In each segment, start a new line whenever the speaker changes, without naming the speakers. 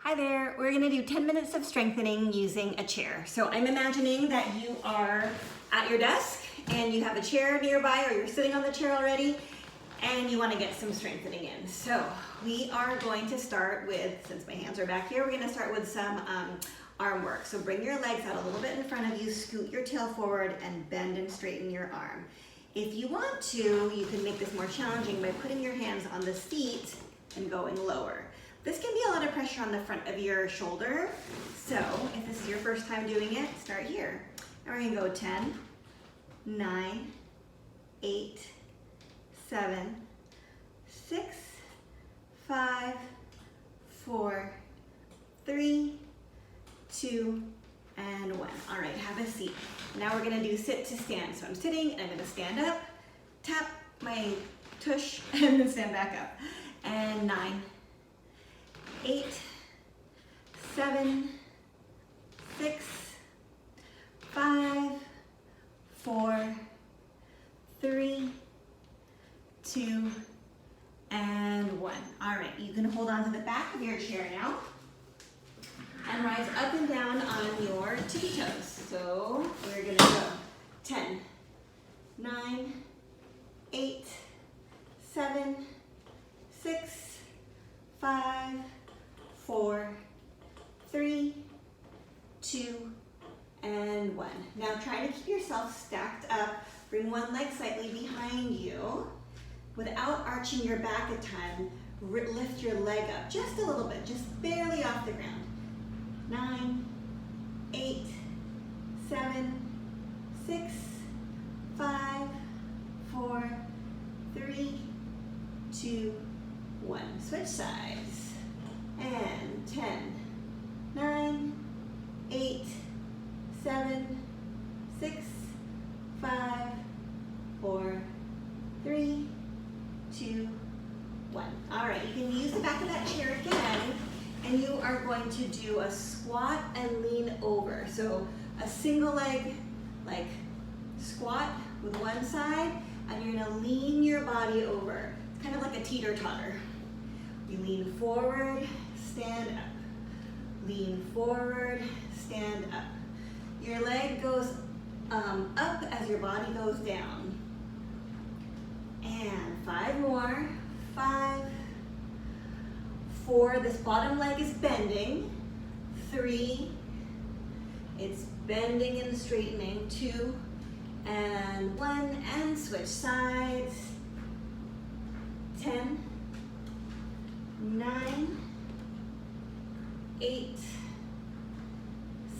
Hi there, we're gonna do 10 minutes of strengthening using a chair. So I'm imagining that you are at your desk and you have a chair nearby or you're sitting on the chair already and you wanna get some strengthening in. So we are going to start with, since my hands are back here, we're gonna start with some arm work. So bring your legs out a little bit in front of you, scoot your tail forward and bend and straighten your arm. If you want to, you can make this more challenging by putting your hands on the seat and going lower. This can be a lot of pressure on the front of your shoulder. So if this is your first time doing it, start here. And we're gonna go 10, 9, 8, 7, 6, 5, 4, 3, 2, and 1. All right, have a seat. Now we're gonna do sit to stand. So I'm sitting and I'm gonna stand up, tap my tush, and then stand back up. And 9, 8, 7, 6, 5, 4, 3, 2, and 1. All right, you can hold on to the back of your chair now and rise up and down on your tippy toes. So we're gonna go 10, 9, 8, 7, 6, 5, 4, 3, 2, and 1. Now try to keep yourself stacked up. Bring one leg slightly behind you. Without arching your back a ton, lift your leg up just a little bit, just barely off the ground. 9, 8, 7, 6, 5, 4, 3, 2, 1. Switch sides. And 10, 9, 8, 7, 6, 5, 4, 3, 2, 1. All right, you can use the back of that chair again, and you are going to do a squat and lean over. So a single leg, like squat with one side, and you're gonna lean your body over. It's kind of like a teeter-totter. You lean forward, stand up. Lean forward, stand up. Your leg goes up as your body goes down. And 5 more. 5, 4, this bottom leg is bending. 3, it's bending and straightening. 2, and 1, and switch sides. 10, 9, 8,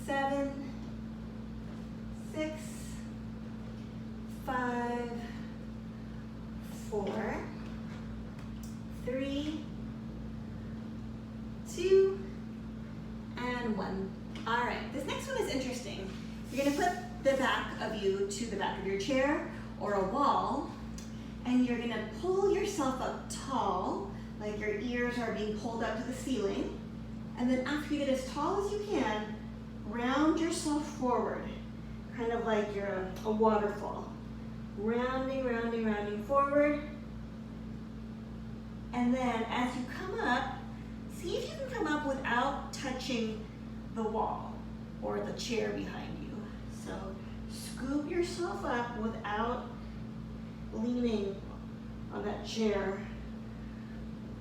7, 6, 5, 4, 3, 2, and 1. All right, this next one is interesting. You're gonna put the back of you to the back of your chair or a wall, and you're gonna pull yourself up tall, like your ears are being pulled up to the ceiling. And then after you get as tall as you can, round yourself forward, kind of like you're a waterfall. Rounding, rounding, rounding forward. And then as you come up, see if you can come up without touching the wall or the chair behind you. So scoop yourself up without leaning on that chair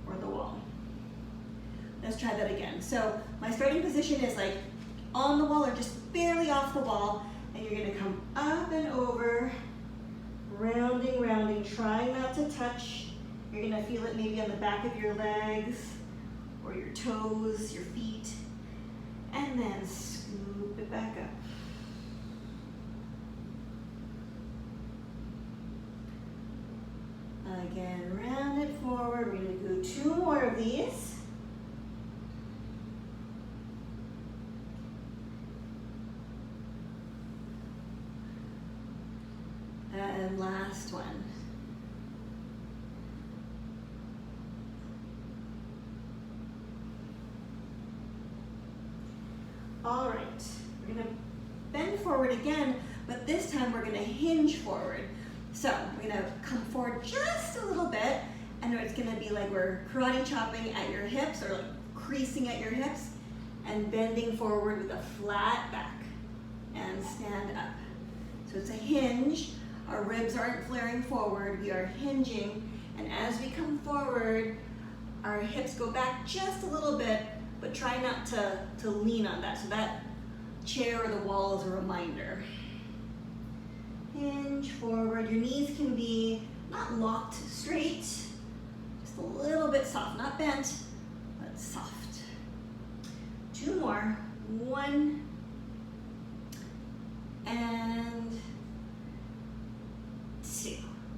or the wall. Let's try that again. So my starting position is like on the wall or just barely off the wall, and you're gonna come up and over, rounding, rounding, trying not to touch. You're gonna feel it maybe on the back of your legs or your toes, your feet, and then scoop it back up. Again, round it forward. We're gonna do 2 more of these. And last one. All right, we're gonna bend forward again, but this time we're gonna hinge forward. So we're gonna come forward just a little bit, and it's gonna be like we're karate chopping at your hips, or like creasing at your hips and bending forward with a flat back. And stand up. So it's a hinge. Our ribs aren't flaring forward. We are hinging. And as we come forward, our hips go back just a little bit, but try not to lean on that. So that chair or the wall is a reminder. Hinge forward. Your knees can be not locked straight, just a little bit soft, not bent, but soft. 2 more. 1 and 2.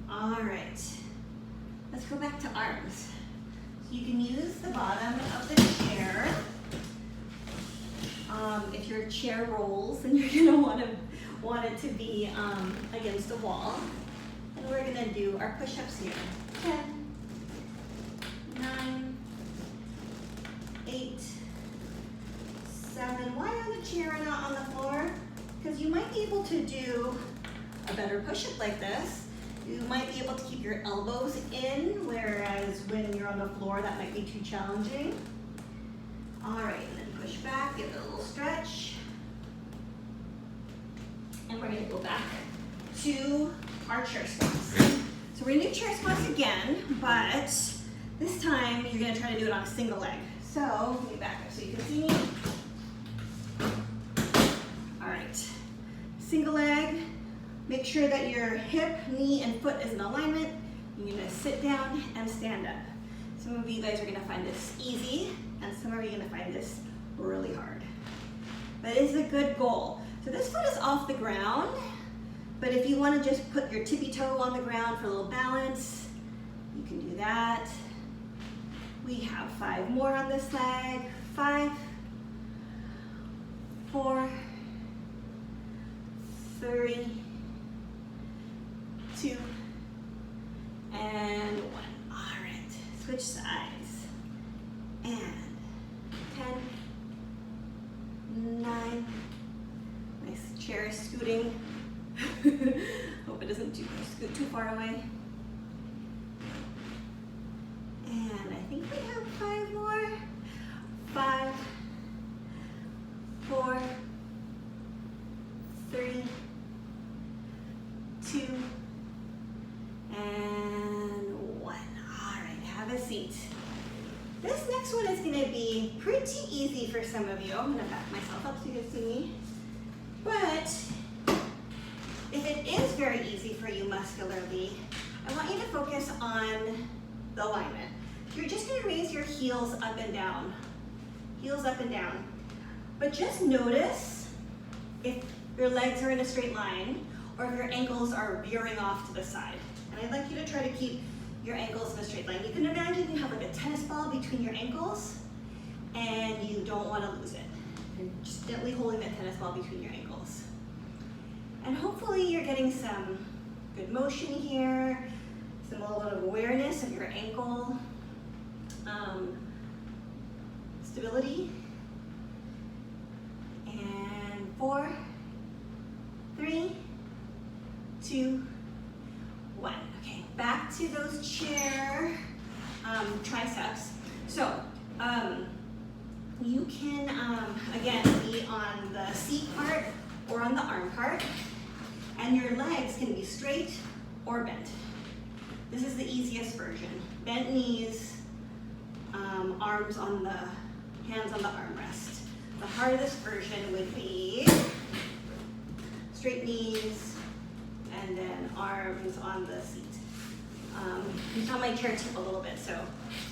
All right. Let's go back to arms. So you can use the bottom of the chair. If your chair rolls, then you're gonna want it to be against the wall. And we're gonna do our push-ups here. 10, 9, 8, 7. Why on the chair and not on the floor? Because you might be able to do a better push-up like this. You might be able to keep your elbows in, whereas when you're on the floor, that might be too challenging. All right, and then push back, give it a little stretch. And we're gonna go back to our chair squats. So we're gonna do chair squats again, but this time you're gonna try to do it on a single leg. So let me back up so you can see me. All right, single leg. Make sure that your hip, knee, and foot is in alignment. You're gonna sit down and stand up. Some of you guys are gonna find this easy, and some of you are gonna find this really hard. But it's a good goal. So this foot is off the ground, but if you wanna just put your tippy toe on the ground for a little balance, you can do that. We have 5 more on this leg. 5, 4, 3, 2, and 1. All right, switch sides. And 10, 9. Nice chair is scooting. Hope it doesn't scoot too far away. And I think we have 5 more. 5, 4, 3, 2, and 1. All right, have a seat. This next one is gonna be pretty easy for some of you. I'm gonna back myself up so you can see me. But if it is very easy for you muscularly, I want you to focus on the alignment. You're just gonna raise your heels up and down. Heels up and down. But just notice if your legs are in a straight line or if your ankles are veering off to the side. And I'd like you to try to keep your ankles in a straight line. You can imagine you have like a tennis ball between your ankles and you don't want to lose it. You're just gently holding that tennis ball between your ankles. And hopefully you're getting some good motion here, some little bit of awareness of your ankle stability. And 4, 3, 2, 1. Okay, back to those chair triceps. So you can, again, be on the seat part or on the arm part, and your legs can be straight or bent. This is the easiest version. Bent knees, arms on the, hands on the armrest. The hardest version would be straight knees and then arms on the seat. You saw my chair tip a little bit, so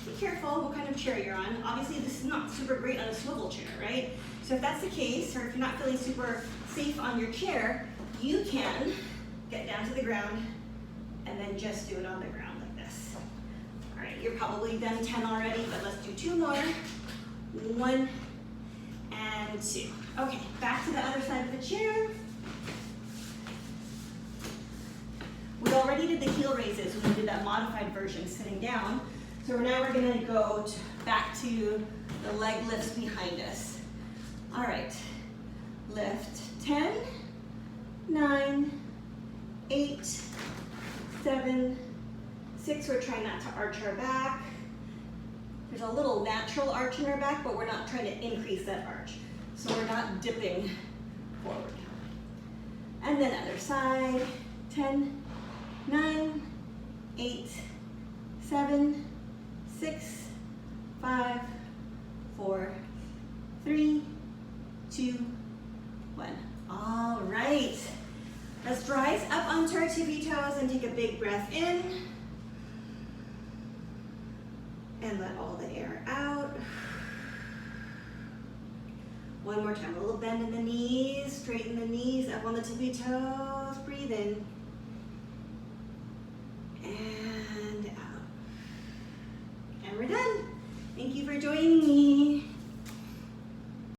be careful what kind of chair you're on. Obviously, this is not super great on a swivel chair, right? So if that's the case, or if you're not feeling super safe on your chair, you can get down to the ground and then just do it on the ground like this. All right, you're probably done 10 already, but let's do 2 more. 1 and 2. Okay, back to the other side of the chair. We already did the heel raises when we did that modified version sitting down. So now we're gonna go back to the leg lifts behind us. All right, lift 10, 9, 8, 7, 6. We're trying not to arch our back. There's a little natural arch in our back, but we're not trying to increase that arch. So we're not dipping forward. And then other side, 10, 9, 8, 7, 6, 5, 4, 3, 2, 1. All right. Let's rise up onto our tippy toes and take a big breath in. And let all the air out. One more time, a little bend in the knees, straighten the knees, up on the tippy toes, breathe in. And out. And we're done. Thank you for joining me.